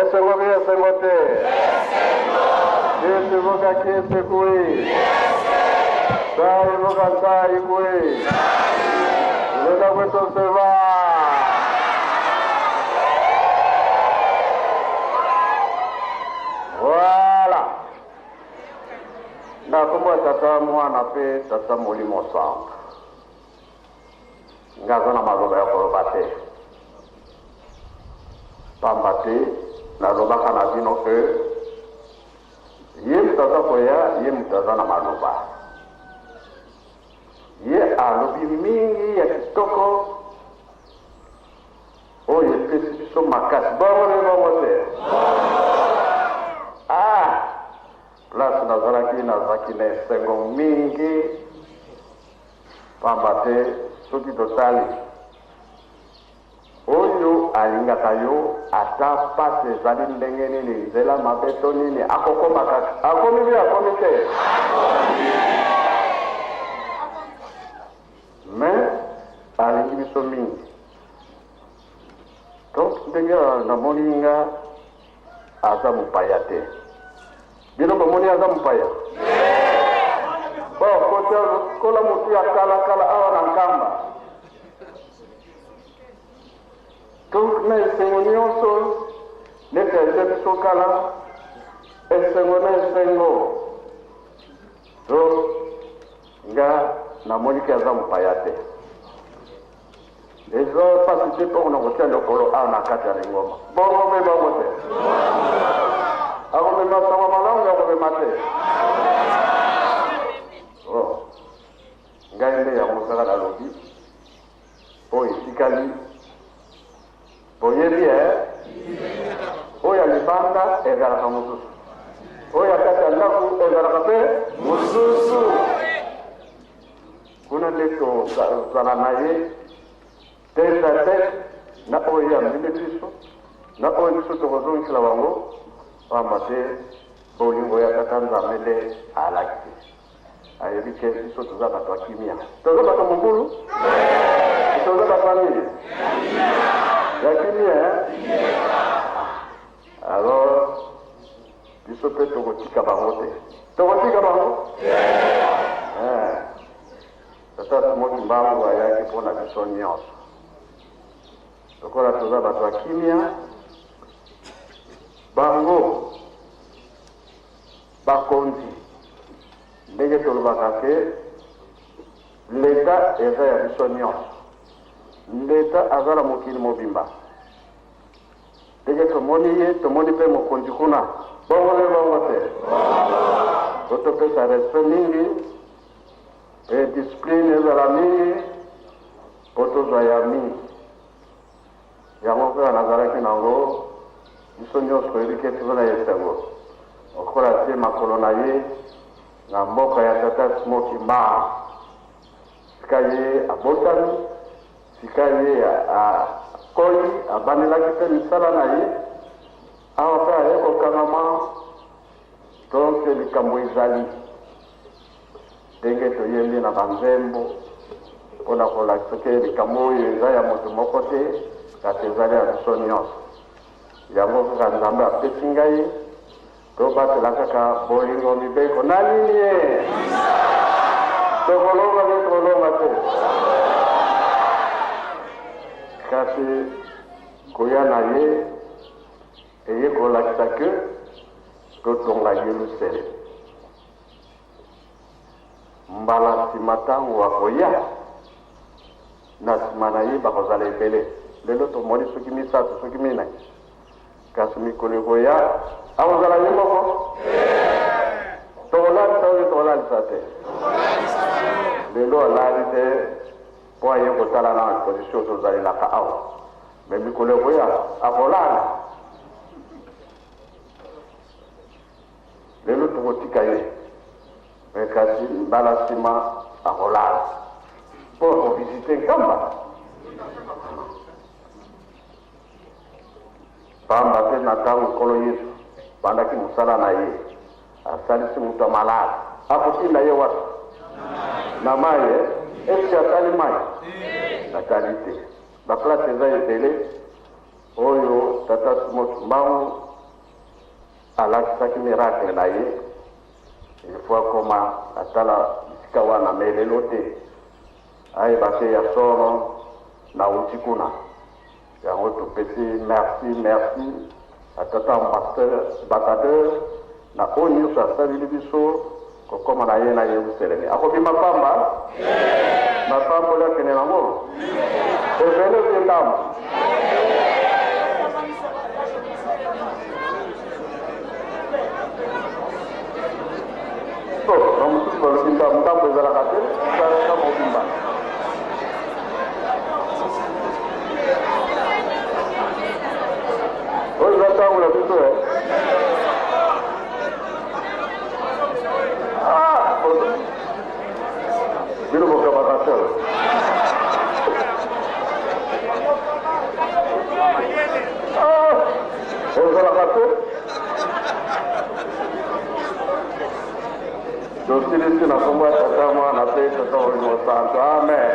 esengo bi esengo te esengo ka kiese kui sai voka sai kui leka kweto seva. Voilà. Na kumwa tata mwana pe tata molimo sang. Ngazana magoba ya korobate. Pambate na roba kana bino ke yem tata koya yem tata na manoba. Ye alobi mingi ya kitoko. O ye pesi so makasi. Bongo te. Place nazalaki na esengo mingi pamba te soki totali oyo alingaka yo ata pasi ezali ndenge nini nzela mabe to nini akokoma kaka akomi bi akomi te mais alingi biso mingi donc ndenge namoni nga aza mopaya te. Bino bomoni aza mpaya. Kola mutu ya kala awa na nkamba. Donc na esengo nyonso nete eze biso kala esengo na esengo. Donc nga namoni ke aza mpaya te. Ezo pasi te mpo na kotia lokolo awa na kati ya lingoma. Bongo me bongo te. Ako me masama malamu ako me mate. Oh. Ngaende ya musaka na lobi. O isikali. Boyebi o ya libanda ezalaka mususu. O ya kati ya ndaku ezalaka pe mususu. Kuna ndeto zala na ye. Tesa te na oyo ya mbile biso. Na oyo biso tokozongisa bango. Amate bolingo ya tata nzamele alaki ayebi ke biso toza bato ya kimia toza bato mobulu toza bato nini ya kimia alors biso mpe tokotika bango te tokotika bango tata moki mbangu ayaki mpona biso nyonso lokola toza bato ya kimia bango bakonzi ndenge tolobaka ke leta eza ya biso nyonso leta aza na mokili mobimba ndenge tomoni ye tomoni mpe mokonzi kuna bongole bongo te po topesa respect mingi e discipline ezala mingi po tozwa ya mingi yango mpe nazalaki nango biso nyonso toyebi ke toza na esengo okola te makolo na ye na mboka ya tata Smoky Mbang sika ye abotami sika ye akoli abandelaki mpe misala na ye awa mpe aye kokangama donc likambo ezali ndenge toyembi na banzembo mpona kolakisa ke likambo oyo eza ya moto moko te kasi ezali ya biso nyonso yango kaka nzambe apesi ngai tobatela kaka bolingo mibeko na nini ye tokolonga mpe tokolonga te kasi koya na ye eye kolakisa ke totonga Yelusalemi mbala nsima ntango akoya na nsima na ye bakozala ebele lelo tomoni soki misato soki minai kasi mikolo ekoya akozala ye moko tokolalisa oyo tokolalisa te lelo alali te mpo aye kotala na position tozalelaka awa me mikolo ekoya akolala lelo tokotika ye me kasi mbala nsima akolala mpo akovisite nkamba pamba te na ntango nkolo Yesu bandaki mosala na ye asalisi moto malade akotinda ye wapi na mai eske asali mai natali te baplace eza ebele oyo tata Smoky Mbang alakisaki miracle na ye ilikuwa koma atala bisika wana melelo te ayeba ke ya soro na uti kuna yango topesi merci atata ambassadeur na oyo nyonso asaleli biso kokoma na ye na yerusalemi akobima pamba mapamboli akende nango evele okendamu na mosusu balobi ndambo ezalaka te ka mobimba oyo eza ntango na biso bino bokamaka sel ezalaka te tosilisi na kombo ya tata mwana pe tata olimo santo amen